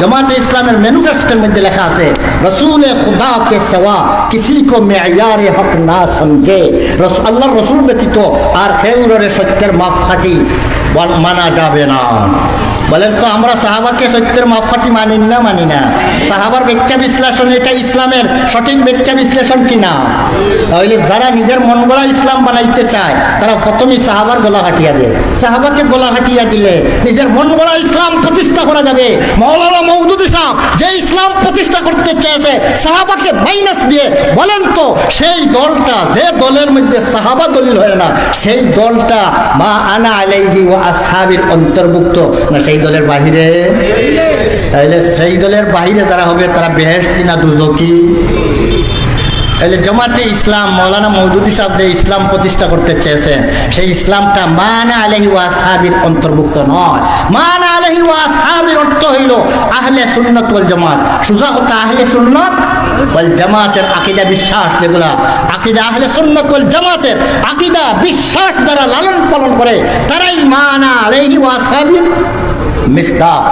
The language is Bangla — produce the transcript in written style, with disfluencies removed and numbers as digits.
জামাতে ইসলামের ম্যানিফেস্টোর মধ্যে লেখা আছে রসুল খুদা কে সওয়া কিসি কো মেয়ার হক না সমঝে, আল্লাহর রসুল ব্যতীত আর কেউরে সত্যের মাপকাঠি মানা যাবে না। বলেন তো আমরা সাহাবাকে সত্যের মাপকাঠি মানি না? সাহাবার ব্যাখ্যা বিশ্লেষণ এটা ইসলামের সঠিক ব্যাখ্যা বিশ্লেষণ কিনা? তাহলে যারা নিজের মন গড়া ইসলাম বানাইতে চায় তারা প্রথমেই সাহাবার গলা হাঁটিয়া দেয়। সাহাবাকে গলা হাঁটিয়া দিলে নিজের মন গড়া ইসলাম প্রতিষ্ঠা করা যাবে। মৌলানা মওদুদী সাহেব যে ইসলাম প্রতিষ্ঠা করতে চেয়েছে সাহাবাকে মাইনাস দিয়ে, বলেন তো সেই দলটা যে দলের মধ্যে সাহাবা দলিল হয় না সেই দলটা মা আনা আলাইহি ওয়া আসহাবির অন্তর্ভুক্ত না সেই দলের বাহিরে? তাহলে সেই দলের বাহিরে যারা হবে তারা বেহেশতি না দুজকি? তাহলে জামাতে ইসলাম মৌলানা মওদুদী সাহেব যে ইসলাম প্রতিষ্ঠা করতে চেয়েছেন সেই ইসলামটা মানা আলাইহি ওয়া আসহাবির অন্তর্ভুক্ত নয়। মানা আলাইহি ওয়া আসহাবির অর্থ হইল আহলে সুন্নাত ওয়াল জামাত। সোজা কথা আহলে সুন্নাত ওয়াল জামাতের আকীদা বিশ্বাস, যেগুলা আকীদা আহলে সুন্নাত ওয়াল জামাতের আকীদা বিশ্বাস দ্বারা লালন পালন করে তারাই মানা আলাইহি ওয়া আসহাবির মিসদাক।